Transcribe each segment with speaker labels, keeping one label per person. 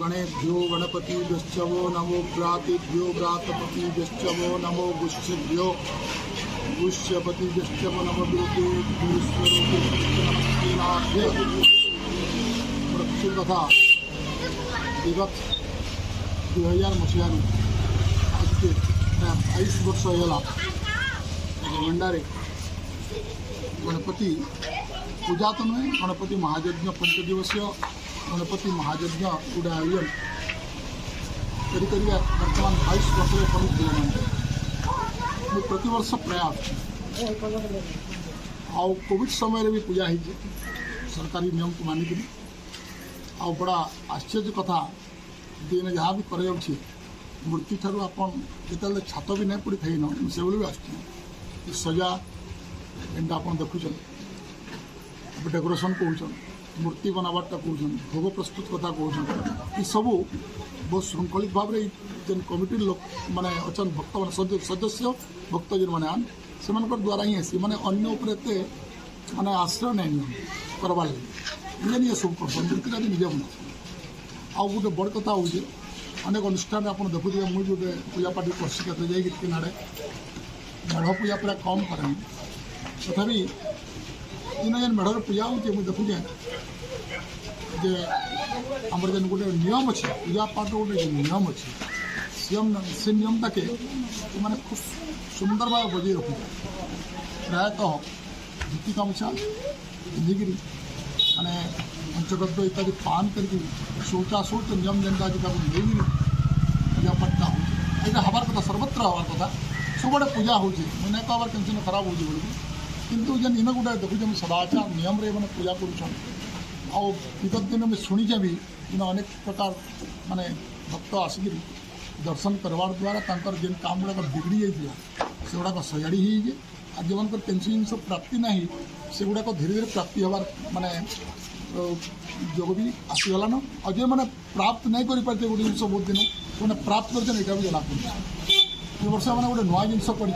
Speaker 1: गणेभ्यो गणपतिभ्यो नमो भ्रातृभ्यो भ्रातपतिभ्यो नमो गुष्यभ्यो गुष्यपतिभ्यो नमो मृत्यु कथा विगत 2000 मसीह आज के 22 वर्ष होगा गंडारे गणपति पूजा तो नुहे गणपति महायज्ञ पंचदिवसीय गणपति महायज्ञ गुड़ा आयोजन कर बर्तमान 22 वर्ष पहुँच गए प्रति वर्ष प्रयास आउ कोविड समय भी पूजा हो सरकारी नियम को मानिक आ बड़ा आश्चर्य कथा दिन जहाँ भी कर मूर्ति ठार आपल छात भी नहीं पड़ी थी न से भी आस सजा एंटा आप देखुं डेकोरेशन कौन मूर्ति बनाबारटा कौन भोग प्रस्तुत कथा कौन ये सब बहुत श्रृंखलित भाव में जेन कमिटी लोक माने अच्छा भक्त मान सदस्य भक्त जेन मैंने से द्वारा ही आसी मैंने अन्य माने आश्रय नहीं करवार निजे निजे सब कर मूर्तिटा भी निजे बना आउ गोटे बड़ कथा हो अनेक अनुष्ठान आप देखुए मुझे गोटे पूजा पाठ करसी के जाइए नाड़े मेढ़ पूजा पूरा कम करें तथापि इन जेन मेढ़र पूजा हो देखुचे जे आम जेन गोटे नियम अच्छे पूजा पाठ गोटे नियम अच्छे से नियमटा के मैंने खूब सुंदर भाव बजे रखुचे प्रायतः धोती गामछा पिंधिकी माने पंचगद्य इत्यादि पान करके शौचाशौच नियम जेनटा अच्छे नहीं पूजा पाठटा हो यहाँ हबार कथा सर्वत्र हबार कथा सबुआड़े पूजा हो नहीं कहबार टेंशन खराब हो किंतु जेन इन गोटे देखुचे सदाचार नियम रे मैंने पूजा करुछन आउ विगत दिन में शुणीचे भी इन अनेक प्रकार माने भक्त आसिक दर्शन करवार द्वारा तंकर जेन काम गुड़ाक बिगड़ी जाता से गुड़ाक सजाड़ी हो आज जो मन पेंशन जिन प्राप्ति ना से गुड़ाक धीरे धीरे प्राप्ति हबार माने जोग भी आसीगलान और जो मैंने प्राप्त नहीं कर पारे गोटे जिन बहुत दिन मैंने प्राप्त कर भी जना पड़े वर्ष मैंने गोटे नुआ जिन पढ़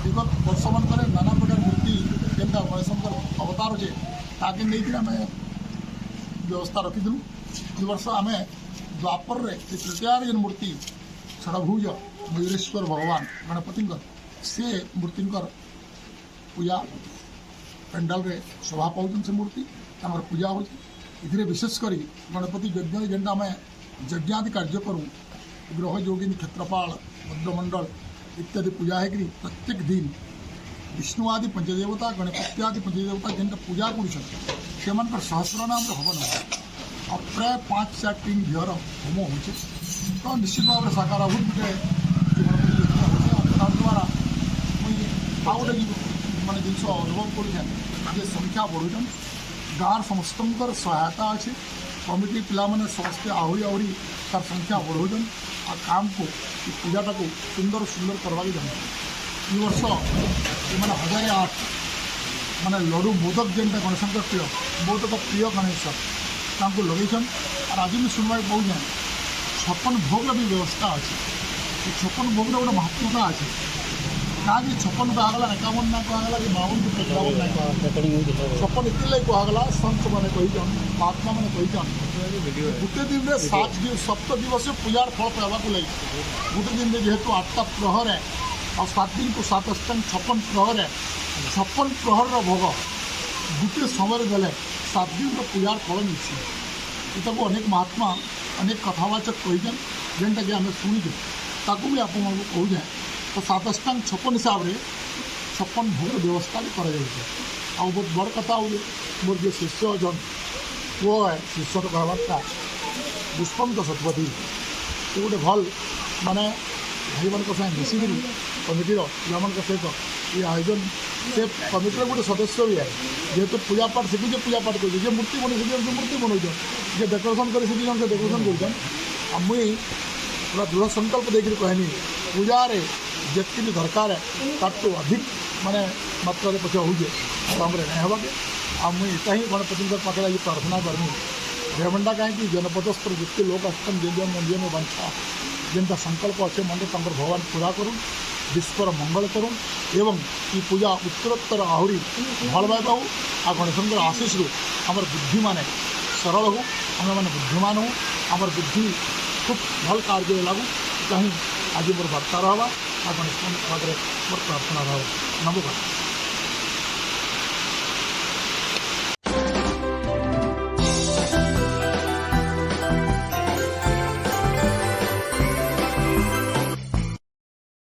Speaker 1: विगत वर्ष मान नाना प्रकार मूर्ति जेनटा गणेशंकर अवतार अच्छे ताके नहीं आम व्यवस्था रखीलु ए वर्ष आम द्वापर तृतीयार जेन मूर्ति षडभुज मयूरेश्वर भगवान गणपति से मूर्ति पूजा पेंडाल रे शोभा पाऊँ से मूर्ति पूजा हो विशेषकर गणपति यज्ञ जेनटा आम यज्ञादि कार्य करूँ ग्रह योगिनी क्षेत्रपाल भद्रमंडल इत्यादि पूजा है प्रत्येक दिन विष्णु आदि पंचदेवता गणपति आदि पंचदेवता जेनटा पूजा कर सहस्र नाम हवन और प्राय 5-4 टीम झीर होम हो तो निश्चित भाव में साकाराभूत गोटे द्वारा मुझे आउ गोटे मानते जिन अनुभव कर संख्या बढ़ुन गाँव समस्त सहायता अच्छे कमिटी पिला माने समस्ते आहरी तार संख्या बढ़ाऊन आ काम को पूजाटा को सुंदर सुंदर करवा जाए वर्ष मैंने 1008 माने लड्डू मोदक जेनटा गणेशंकर प्रिय मोदक प्रिय गणेश लगेन और आज भी सुनवा पाऊँ 56 भोग भी व्यवस्था अच्छे 56 भोग गोटे महत्वता अच्छे कहीं 56 कहला 51 ना कहला कि 52 51 ना कहला 56 इतने कहला संत मैंने कहीन महात्मा मैंने कहीन गोटे दिन में 7 दिवस पूजार फल पावा लगे गोटे दिन में जेहेतु 8टा प्रहर है और 7 दिन को 7 अष्टांग 56 प्रहर है 56 प्रहर भोग गोटे समय गले 7 दिन पूजार फल मिलसी ये अनेक महात्मा अनेक कथावाचक कहीन जेनटा कि आम शुणीचे ताकू भी आप कहूँ तो 7 अष्टांग 56 हिसाब से 56 भोग व्यवस्था भी कर बहुत बड़ कथा हो मोर जो शिष्य जन पुओ है शिष्य तो कहबार्ता दुष्पंत शतपथी ये गोटे भल माने भाई मान मिसिक कमिटर पिला सहित ये आयोजन से कमिटर गोटे सदस्य भी है जेहेतु पूजा पाठ शिखुचे पूजा पाठ कर मूर्ति बन शिखी मूर्ति बनाऊन जे डेकोरेशन कर शिखी से डेकोरेशन कर मुई पूरा दृढ़ संकल्प देकर कहनी पूजा जितनी दरकार है ताकू अधिक माने मात्रा पचे हो नहीं हवा आ मुझे ही गणपति पाखे आज प्रार्थना करमी रेमंडा कहीं जनपद स्तर जितने लोग आसन जे मंदिर में बांछा जेनटा संकल्प अच्छे मन भगवान पूरा करूँ विश्वर मंगल करूँ एवं ये पूजा उत्तरोत्तर आहरी भल भाव आ गणेशंकर आशीष आम बुद्धि माने सरल हो आम मैंने बुद्धिमान हो आमर बुद्धि खूब भल कार्य लागू कहीं आज मोर वार्ता रहा आप मोर प्रार्थना रहा नमस्कार।